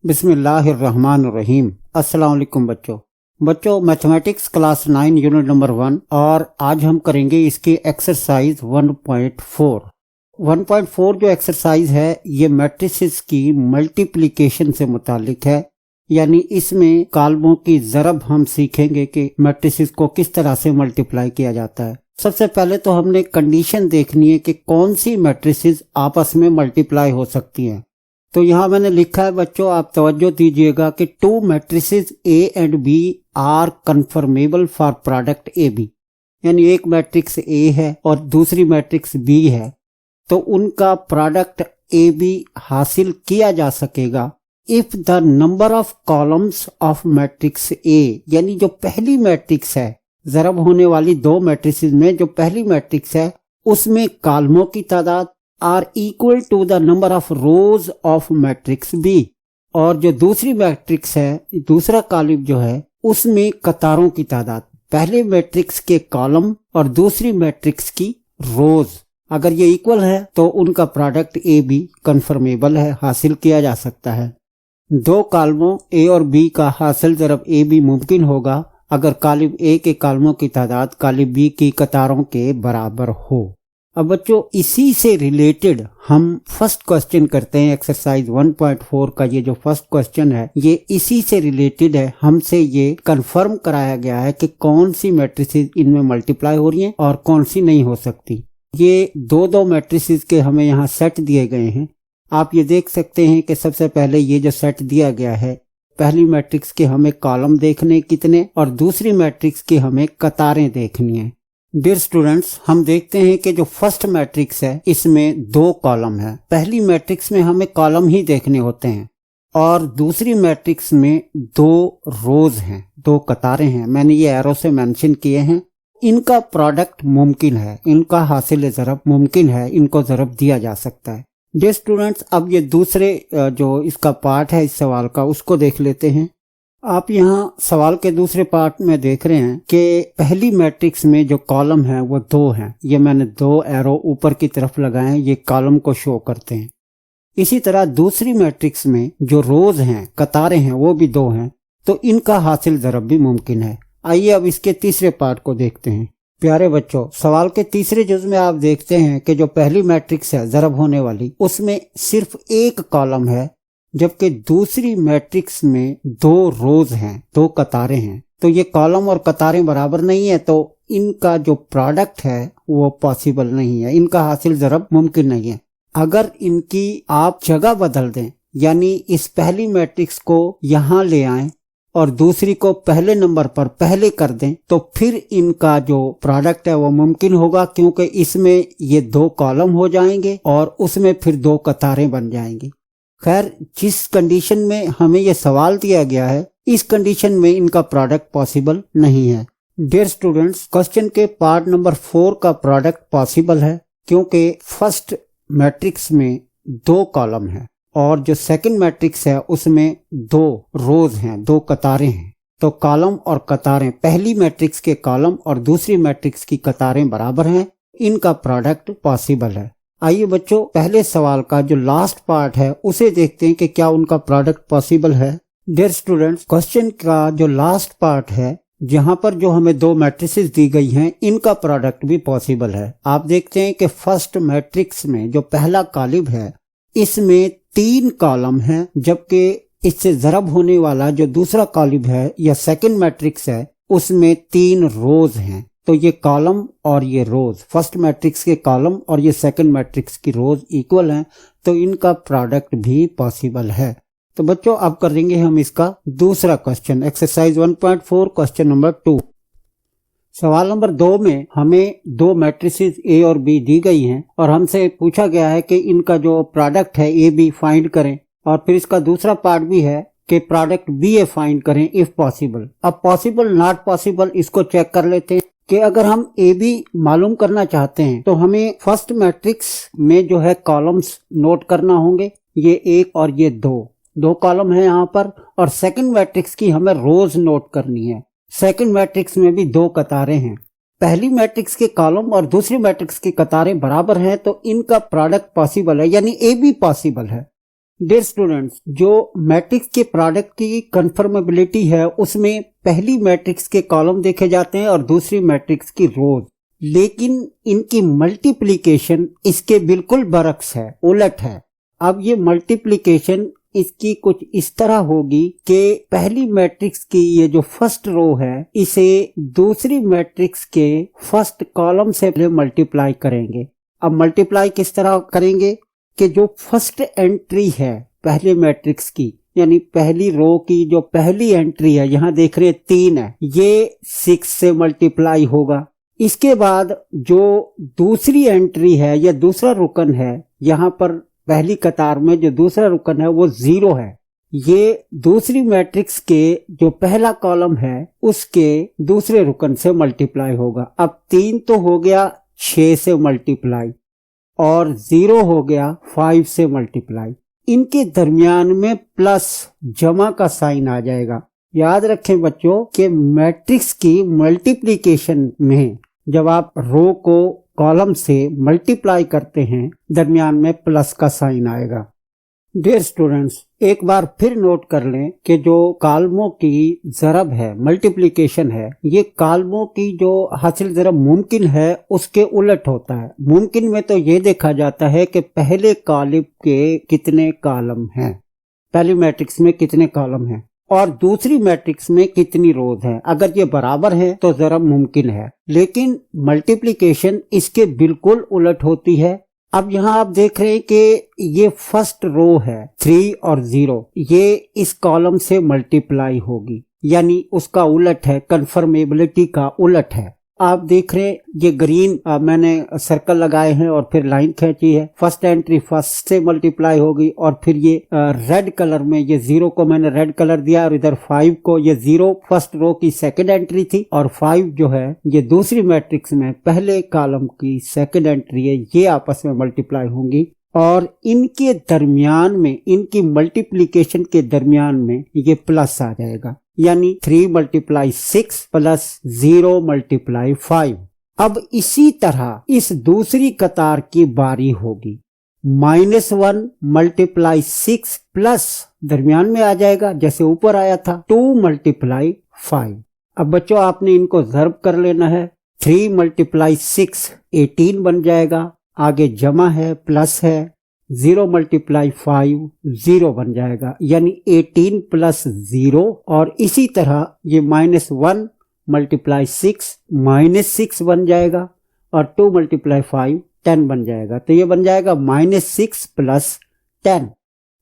बिस्मिल्लाहिर्रहमानिर्रहीम। अस्सलाम वालेकुम बच्चों मैथमेटिक्स क्लास 9 यूनिट नंबर 1 और आज हम करेंगे इसकी एक्सरसाइज 1.4। 1.4 जो एक्सरसाइज है ये मैट्रिसेस की मल्टीप्लिकेशन से मुतालिक है, यानी इसमें कालमों की ज़रब हम सीखेंगे कि मैट्रिसेस को किस तरह से मल्टीप्लाई किया जाता है। सबसे पहले तो हमने कंडीशन देखनी है कि कौन सी मैट्रिसेस आपस में मल्टीप्लाई हो सकती हैं। तो यहाँ मैंने लिखा है बच्चों, आप तवज्जो दीजिएगा कि two matrices A and B are conformable for product A B, यानी एक मैट्रिक्स ए है और दूसरी मैट्रिक्स बी है, तो उनका प्रोडक्ट ए बी हासिल किया जा सकेगा if the number of columns of matrix A, यानी जो पहली मैट्रिक्स है, ज़रब होने वाली दो मैट्रिसेस में जो पहली मैट्रिक्स है उसमें कॉलमों की तादाद are equal to the number of rows of matrix B, और जो दूसरी मैट्रिक्स है, दूसरा कॉलम जो है, उसमें कतारों की तादाद पहले मैट्रिक्स के कॉलम और दूसरी मैट्रिक्स की रोज अगर ये इक्वल है तो उनका प्रोडक्ट ए बी कन्फर्मेबल है, हासिल किया जा सकता है। दो कॉलमों ए और बी का हासिल ज़रब ए बी मुमकिन होगा अगर कॉलम ए के कॉलमों की तादाद कॉलम बी की कतारों के बराबर हो। अब बच्चों इसी से रिलेटेड हम फर्स्ट क्वेश्चन करते हैं। एक्सरसाइज 1.4 का ये जो फर्स्ट क्वेश्चन है ये इसी से रिलेटेड है। हमसे ये कंफर्म कराया गया है कि कौन सी मैट्रिसेस इनमें मल्टीप्लाई हो रही हैं और कौन सी नहीं हो सकती। ये दो मैट्रिसेस के हमें यहाँ सेट दिए गए हैं। आप ये देख सकते हैं कि सबसे पहले ये जो सेट दिया गया है, पहली मैट्रिक्स के हमें कॉलम देखने कितने और दूसरी मैट्रिक्स की हमें कतारें देखनी है। डियर स्टूडेंट्स, हम देखते हैं कि जो फर्स्ट मैट्रिक्स है इसमें दो कॉलम है। पहली मैट्रिक्स में हमें कॉलम ही देखने होते हैं और दूसरी मैट्रिक्स में दो रोज हैं, दो कतारें हैं। मैंने ये एरो से मेंशन किए हैं। इनका प्रोडक्ट मुमकिन है, इनका हासिल ज़रब मुमकिन है, इनको ज़रब दिया जा सकता है। डियर स्टूडेंट्स, अब ये दूसरे जो इसका पार्ट है इस सवाल का उसको देख लेते हैं। आप यहाँ सवाल के दूसरे पार्ट में देख रहे हैं कि पहली मैट्रिक्स में जो कॉलम है वो दो हैं। ये मैंने दो एरो ऊपर की तरफ लगाए हैं, ये कॉलम को शो करते हैं। इसी तरह दूसरी मैट्रिक्स में जो रोज हैं, कतारें हैं, वो भी दो हैं, तो इनका हासिल ज़रब भी मुमकिन है। आइए अब इसके तीसरे पार्ट को देखते हैं। प्यारे बच्चों, सवाल के तीसरे जुज में आप देखते हैं कि जो पहली मैट्रिक्स है ज़रब होने वाली, उसमें सिर्फ एक कॉलम है, जबकि दूसरी मैट्रिक्स में दो रोज हैं, दो कतारें हैं। तो ये कॉलम और कतारें बराबर नहीं है, तो इनका जो प्रोडक्ट है वो पॉसिबल नहीं है, इनका हासिल ज़रब मुमकिन नहीं है। अगर इनकी आप जगह बदल दें, यानी इस पहली मैट्रिक्स को यहाँ ले आएं और दूसरी को पहले नंबर पर पहले कर दें, तो फिर इनका जो प्रोडक्ट है वो मुमकिन होगा, क्योंकि इसमें ये दो कॉलम हो जाएंगे और उसमें फिर दो कतारें बन जाएंगी। खैर, जिस कंडीशन में हमें यह सवाल दिया गया है इस कंडीशन में इनका प्रोडक्ट पॉसिबल नहीं है। डियर स्टूडेंट्स, क्वेश्चन के पार्ट नंबर 4 का प्रोडक्ट पॉसिबल है, क्योंकि फर्स्ट मैट्रिक्स में दो कॉलम है और जो सेकंड मैट्रिक्स है उसमें दो रोज हैं, दो कतारें हैं। तो कॉलम और कतारें, पहली मैट्रिक्स के कॉलम और दूसरी मैट्रिक्स की कतारें बराबर हैं, इनका प्रोडक्ट पॉसिबल है। आइए बच्चों, पहले सवाल का जो लास्ट पार्ट है उसे देखते हैं कि क्या उनका प्रोडक्ट पॉसिबल है। डियर स्टूडेंट्स, क्वेश्चन का जो लास्ट पार्ट है, जहां पर जो हमें दो मैट्रिसेस दी गई हैं, इनका प्रोडक्ट भी पॉसिबल है। आप देखते हैं कि फर्स्ट मैट्रिक्स में जो पहला कॉलम है इसमें तीन कॉलम हैं, जबकि इससे ज़रब होने वाला जो दूसरा कॉलम है या सेकंड मैट्रिक्स है उसमें तीन रोज हैं। तो ये कॉलम और ये रोज, फर्स्ट मैट्रिक्स के कॉलम और ये सेकंड मैट्रिक्स की रोज इक्वल हैं, तो इनका प्रोडक्ट भी पॉसिबल है। तो बच्चों अब करेंगे हम इसका दूसरा क्वेश्चन, एक्सरसाइज 1.4 क्वेश्चन नंबर 2। सवाल नंबर 2 में हमें दो मैट्रिसेस ए और बी दी गई हैं और हमसे पूछा गया है कि इनका जो प्रोडक्ट है ए बी फाइंड करें, और फिर इसका दूसरा पार्ट भी है कि प्रोडक्ट बी ए फाइंड करें इफ पॉसिबल। अब पॉसिबल नॉट पॉसिबल इसको चेक कर लेते हैं कि अगर हम ए बी मालूम करना चाहते हैं तो हमें फर्स्ट मैट्रिक्स में जो है कॉलम्स नोट करना होंगे, ये एक और ये दो कॉलम है यहाँ पर, और सेकंड मैट्रिक्स की हमें रोज नोट करनी है। सेकंड मैट्रिक्स में भी दो कतारें हैं। पहली मैट्रिक्स के कॉलम और दूसरी मैट्रिक्स की कतारें बराबर हैं, तो इनका प्रोडक्ट पॉसिबल है, यानी ए बी पॉसिबल है। डियर स्टूडेंट्स, जो मैट्रिक्स के प्रोडक्ट की कन्फर्मेबिलिटी है उसमें पहली मैट्रिक्स के कॉलम देखे जाते हैं और दूसरी मैट्रिक्स की रोज, लेकिन इनकी मल्टीप्लिकेशन इसके बिल्कुल बरक्स है, उलट है। अब ये मल्टीप्लिकेशन इसकी कुछ इस तरह होगी कि पहली मैट्रिक्स की ये जो फर्स्ट रो है इसे दूसरी मैट्रिक्स के फर्स्ट कॉलम से मल्टीप्लाई करेंगे। अब मल्टीप्लाई किस तरह करेंगे कि जो फर्स्ट एंट्री है पहले मैट्रिक्स की, यानी पहली रो की जो पहली एंट्री है, यहाँ देख रहे 3 है, ये 6 से मल्टीप्लाई होगा। इसके बाद जो दूसरी एंट्री है या दूसरा रुकन है, यहाँ पर पहली कतार में जो दूसरा रुकन है वो 0 है, ये दूसरी मैट्रिक्स के जो पहला कॉलम है उसके दूसरे रुकन से मल्टीप्लाई होगा। अब 3 तो हो गया 6 से मल्टीप्लाई और 0 हो गया 5 से मल्टीप्लाई। इनके दरमियान में प्लस जमा का साइन आ जाएगा। याद रखें बच्चों कि मैट्रिक्स की मल्टीप्लिकेशन में जब आप रो को कॉलम से मल्टीप्लाई करते हैं दरमियान में प्लस का साइन आएगा। डियर स्टूडेंट्स, एक बार फिर नोट कर लें कि जो कालमों की ज़रब है, मल्टीप्लिकेशन है, ये कालमों की जो हासिल ज़रब मुमकिन है उसके उलट होता है। मुमकिन में तो ये देखा जाता है कि पहले कॉलम के कितने कॉलम हैं, पहली मैट्रिक्स में कितने कॉलम हैं और दूसरी मैट्रिक्स में कितनी रोज हैं। अगर ये बराबर है तो ज़रब मुमकिन है, लेकिन मल्टीप्लिकेशन इसके बिल्कुल उलट होती है। अब यहाँ आप देख रहे हैं कि ये फर्स्ट रो है 3 और 0, ये इस कॉलम से मल्टीप्लाई होगी, यानी उसका उलट है, कन्फर्मेबिलिटी का उलट है। आप देख रहे हैं ये ग्रीन मैंने सर्कल लगाए हैं और फिर लाइन खींची है, फर्स्ट एंट्री फर्स्ट से मल्टीप्लाई होगी और फिर ये रेड कलर में ये 0 को मैंने रेड कलर दिया और इधर 5 को, ये 0 फर्स्ट रो की सेकंड एंट्री थी और 5 जो है ये दूसरी मैट्रिक्स में पहले कॉलम की सेकंड एंट्री है, ये आपस में मल्टीप्लाई होंगी और इनके दरमियान में, इनकी मल्टीप्लिकेशन के दरमियान में ये प्लस आ जाएगा, यानी 3 मल्टीप्लाई 6 प्लस 0 मल्टीप्लाई 5। अब इसी तरह इस दूसरी कतार की बारी होगी, -1 मल्टीप्लाई 6 प्लस दरमियान में आ जाएगा जैसे ऊपर आया था 2 मल्टीप्लाई 5। अब बच्चों आपने इनको ज़र्ब कर लेना है, 3 मल्टीप्लाई 6 18 बन जाएगा, आगे जमा है प्लस है, 0 मल्टीप्लाई 5 0 बन जाएगा, यानी 18 प्लस 0 और इसी तरह ये -1 मल्टीप्लाई 6 -6 बन जाएगा और 2 मल्टीप्लाई 5 10 बन जाएगा, तो ये बन जाएगा -6 प्लस 10।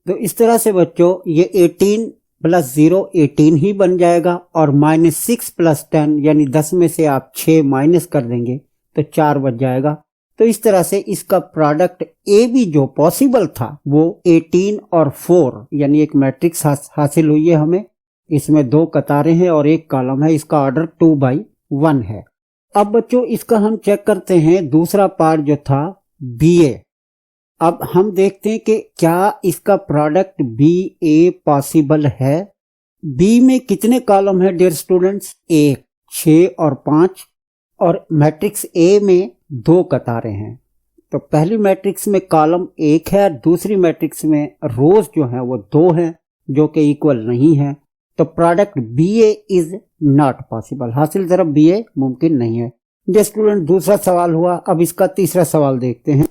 तो इस तरह से बच्चों ये 18 प्लस 0 18 ही बन जाएगा और -6 प्लस 10 यानी 10 में से आप 6 माइनस कर देंगे तो 4 बच जाएगा। तो इस तरह से इसका प्रोडक्ट ए भी जो पॉसिबल था वो 18 और 4 यानी एक मैट्रिक्स हासिल हुई है हमें। इसमें 2 कतारें हैं और 1 कॉलम है, इसका ऑर्डर 2/1 है। अब बच्चों इसका हम चेक करते हैं दूसरा पार्ट जो था BA। अब हम देखते हैं कि क्या इसका प्रोडक्ट BA पॉसिबल है। बी में कितने कॉलम है डियर स्टूडेंट्स? 1, 6 और 5 और मैट्रिक्स ए में 2 कतारें हैं। तो पहली मैट्रिक्स में कॉलम 1 है, दूसरी मैट्रिक्स में रोज जो है वो 2 हैं जो कि इक्वल नहीं है। तो product BA is not possible, हासिल ज़रब BA मुमकिन नहीं है। डियर स्टूडेंट दूसरा सवाल हुआ, अब इसका तीसरा सवाल देखते हैं।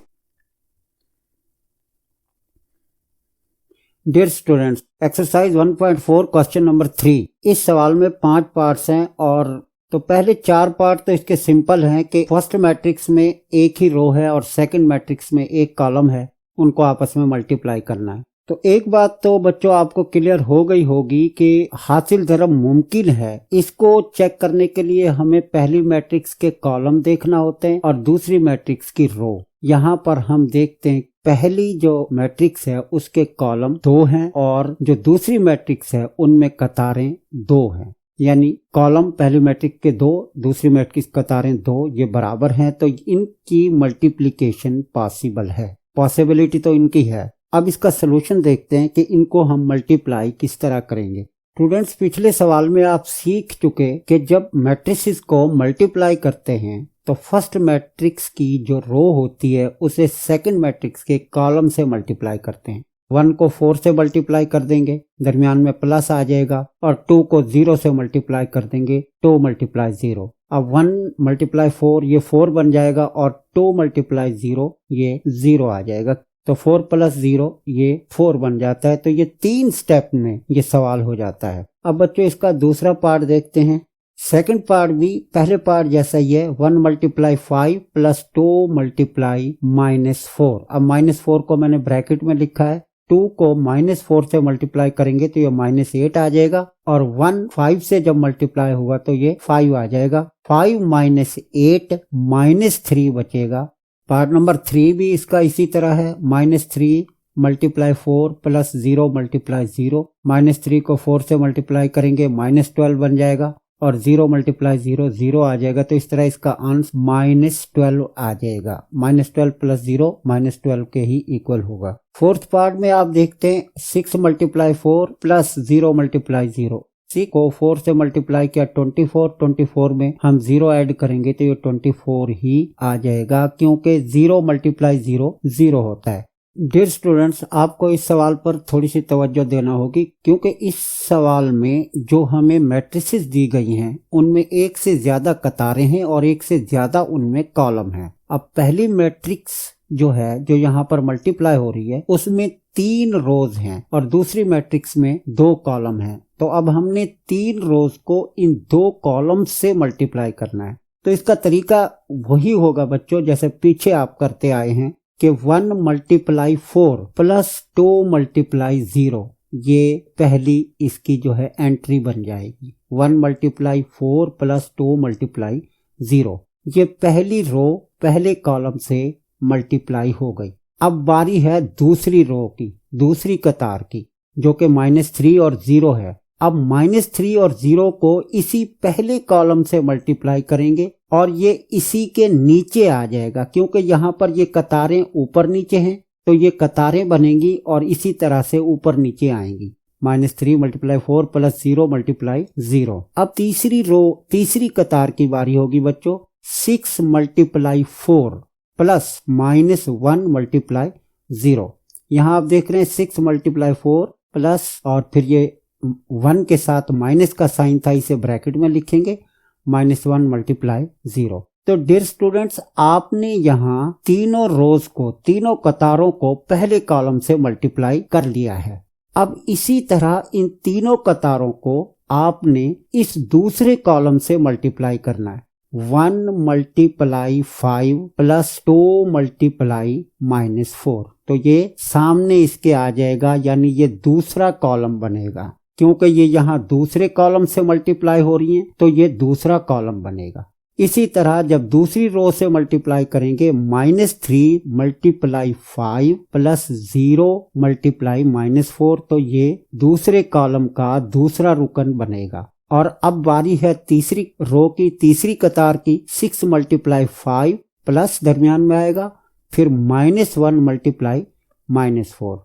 Dear students exercise 1.4 question number 3। इस सवाल में 5 पार्ट्स हैं और तो पहले 4 पार्ट तो इसके सिंपल हैं कि फर्स्ट मैट्रिक्स में एक ही रो है और सेकंड मैट्रिक्स में एक कॉलम है, उनको आपस में मल्टीप्लाई करना है। तो एक बात तो बच्चों आपको क्लियर हो गई होगी कि हासिल ज़रब मुमकिन है। इसको चेक करने के लिए हमें पहली मैट्रिक्स के कॉलम देखना होते हैं और दूसरी मैट्रिक्स की रो। यहाँ पर हम देखते हैं पहली जो मैट्रिक्स है उसके कॉलम 2 हैं और जो दूसरी मैट्रिक्स है उनमें कतारें 2 हैं, यानी कॉलम पहली मैट्रिक्स के 2, दूसरी मैट्रिक्स कतारें 2, ये बराबर हैं। तो इनकी मल्टीप्लिकेशन पॉसिबल है, पॉसिबिलिटी तो इनकी है। अब इसका सलूशन देखते हैं कि इनको हम मल्टीप्लाई किस तरह करेंगे। स्टूडेंट्स पिछले सवाल में आप सीख चुके कि जब मैट्रिसेस को मल्टीप्लाई करते हैं तो फर्स्ट मैट्रिक्स की जो रो होती है उसे सेकंड मैट्रिक्स के कॉलम से मल्टीप्लाई करते हैं। 1 को 4 से मल्टीप्लाई कर देंगे, दरमियान में प्लस आ जाएगा, और 2 को 0 से मल्टीप्लाई कर देंगे, 2 मल्टीप्लाई 0। अब 1 मल्टीप्लाई 4 ये 4 बन जाएगा, और 2 मल्टीप्लाई 0 ये 0 आ जाएगा। तो 4 प्लस 0 ये 4 बन जाता है। तो ये 3 स्टेप में ये सवाल हो जाता है। अब बच्चों इसका दूसरा पार्ट देखते हैं। सेकंड पार्ट भी पहले पार्ट जैसा ही है, 1 मल्टीप्लाई 5 प्लस 2 मल्टीप्लाई -4। अब -4 को मैंने ब्रैकेट में लिखा है, 2 को -4 से मल्टीप्लाई करेंगे तो ये -8 आ जाएगा, और 1 5 से जब मल्टीप्लाई होगा तो ये 5 आ जाएगा। 5 -8 -3 बचेगा। पार्ट नंबर 3 भी इसका इसी तरह है, -3 मल्टीप्लाई 4 प्लस 0 मल्टीप्लाई 0। -3 को 4 से मल्टीप्लाई करेंगे, -12 बन जाएगा, और 0 मल्टीप्लाई 0 0 आ जाएगा। तो इस तरह इसका आंसर -12 आ जाएगा। -12 प्लस 0 -12 के ही इक्वल होगा। फोर्थ पार्ट में आप देखते हैं 6 मल्टीप्लाई 4 प्लस 0 मल्टीप्लाई 0। 6 को 4 से मल्टीप्लाई किया 24 में हम 0 ऐड करेंगे तो ये 24 ही आ जाएगा, क्योंकि 0 मल्टीप्लाई 0 0 होता है। डियर स्टूडेंट्स, आपको इस सवाल पर थोड़ी सी तवज्जो देना होगी, क्योंकि इस सवाल में जो हमें मैट्रिसेस दी गई हैं उनमें एक से ज्यादा कतारें हैं और एक से ज्यादा उनमें कॉलम हैं। अब पहली मैट्रिक्स जो है, जो यहाँ पर मल्टीप्लाई हो रही है, उसमें 3 रोज हैं और दूसरी मैट्रिक्स में 2 कॉलम हैं। तो अब हमने 3 रोज को इन 2 कॉलम से मल्टीप्लाई करना है। तो इसका तरीका वही होगा बच्चों जैसे पीछे आप करते आए हैं कि 1 मल्टीप्लाई 4 प्लस 2 मल्टीप्लाई 0, ये पहली इसकी जो है एंट्री बन जाएगी। 1 मल्टीप्लाई 4 प्लस 2 मल्टीप्लाई 0, ये पहली रो पहले कॉलम से मल्टीप्लाई हो गई। अब बारी है दूसरी रो की, दूसरी कतार की, जो कि -3 और 0 है। अब -3 और 0 को इसी पहले कॉलम से मल्टीप्लाई करेंगे और ये इसी के नीचे आ जाएगा, क्योंकि यहाँ पर ये कतारें ऊपर नीचे हैं तो ये कतारें बनेंगी और इसी तरह से ऊपर नीचे आएंगी। -3 मल्टीप्लाई 4 प्लस 0 मल्टीप्लाई 0। अब तीसरी रो, तीसरी कतार की बारी होगी बच्चों। 6 मल्टीप्लाई 4 प्लस -1 मल्टीप्लाई 0। यहाँ आप देख रहे हैं 6 मल्टीप्लाई 4 प्लस, और फिर ये 1 के साथ माइनस का साइन था, इसे ब्रैकेट में लिखेंगे, -1 मल्टीप्लाई 0। तो डियर स्टूडेंट्स, आपने यहाँ तीनों रोज को, तीनों कतारों को पहले कॉलम से मल्टीप्लाई कर लिया है। अब इसी तरह इन तीनों कतारों को आपने इस दूसरे कॉलम से मल्टीप्लाई करना है। 1 मल्टीप्लाई 5 प्लस 2 मल्टीप्लाई -4, तो ये सामने इसके आ जाएगा, यानी ये दूसरा कॉलम बनेगा। क्योंकि ये यहाँ दूसरे कॉलम से मल्टीप्लाई हो रही हैं तो ये दूसरा कॉलम बनेगा। इसी तरह जब दूसरी रो से मल्टीप्लाई करेंगे, -3 मल्टीप्लाई 5 प्लस 0 मल्टीप्लाई -4, तो ये दूसरे कॉलम का दूसरा रुकन बनेगा। और अब बारी है तीसरी रो की, तीसरी कतार की। 6 मल्टीप्लाई 5 प्लस दरमियान में आएगा, फिर -1 मल्टीप्लाई -4।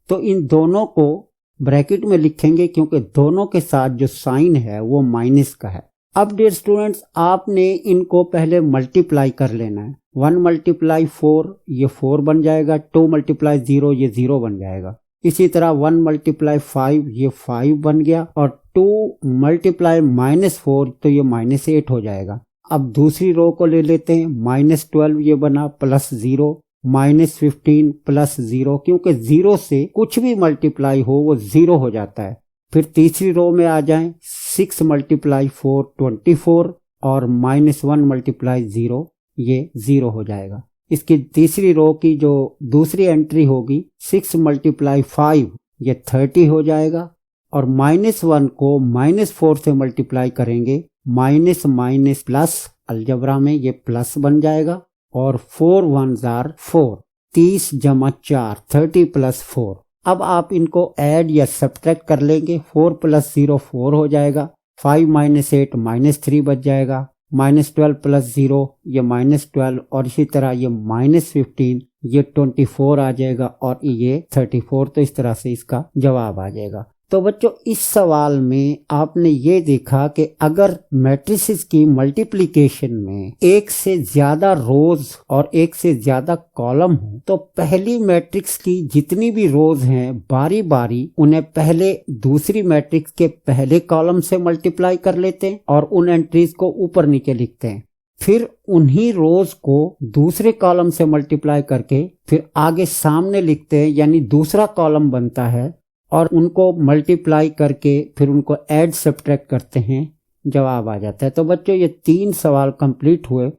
तो इन दोनों को ब्रैकेट में लिखेंगे, क्योंकि दोनों के साथ जो साइन है वो माइनस का है। अब डियर स्टूडेंट्स, आपने इनको पहले मल्टीप्लाई कर लेना है। 1 मल्टीप्लाई 4 ये 4 बन जाएगा, 2 मल्टीप्लाई 0 ये 0 बन जाएगा। इसी तरह 1 मल्टीप्लाई 5 ये 5 बन गया, और 2 मल्टीप्लाई -4 तो ये -8 हो जाएगा। अब दूसरी रो को ले लेते हैं, -12 ये बना, प्लस 0, -15 प्लस 0, क्योंकि 0 से कुछ भी मल्टीप्लाई हो वो 0 हो जाता है। फिर तीसरी रो में आ जाएं, 6 मल्टीप्लाई 4 24, और -1 मल्टीप्लाई 0 ये 0 हो जाएगा। इसकी तीसरी रो की जो दूसरी एंट्री होगी, 6 मल्टीप्लाई 5 ये 30 हो जाएगा, और -1 को -4 से मल्टीप्लाई करेंगे, माइनस माइनस प्लस, अलजबरा में ये प्लस बन जाएगा, और 4 1s are 4, 30 जमा 4 30 प्लस 4। अब आप इनको ऐड या सब्ट्रैक्ट कर लेंगे, 4 प्लस 0 4 हो जाएगा, 5 -8 -3 बच जाएगा, -12 प्लस 0 ये -12, और इसी तरह ये -15 ये 24 आ जाएगा, और ये 34। तो इस तरह से इसका जवाब आ जाएगा। तो बच्चों इस सवाल में आपने ये देखा कि अगर मैट्रिसेस की मल्टीप्लिकेशन में एक से ज्यादा रोज और एक से ज्यादा कॉलम हो तो पहली मैट्रिक्स की जितनी भी रोज हैं बारी बारी उन्हें पहले दूसरी मैट्रिक्स के पहले कॉलम से मल्टीप्लाई कर लेते हैं और उन एंट्रीज को ऊपर नीचे लिखते हैं। फिर उन्हीं रोज को दूसरे कॉलम से मल्टीप्लाई करके फिर आगे सामने लिखते हैं, यानी दूसरा कॉलम बनता है और उनको मल्टीप्लाई करके फिर उनको ऐड सब्ट्रैक्ट करते हैं, जवाब आ जाता है। तो बच्चों ये 3 सवाल कंप्लीट हुए।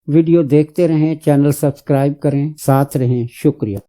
वीडियो देखते रहें, चैनल सब्सक्राइब करें, साथ रहें। शुक्रिया।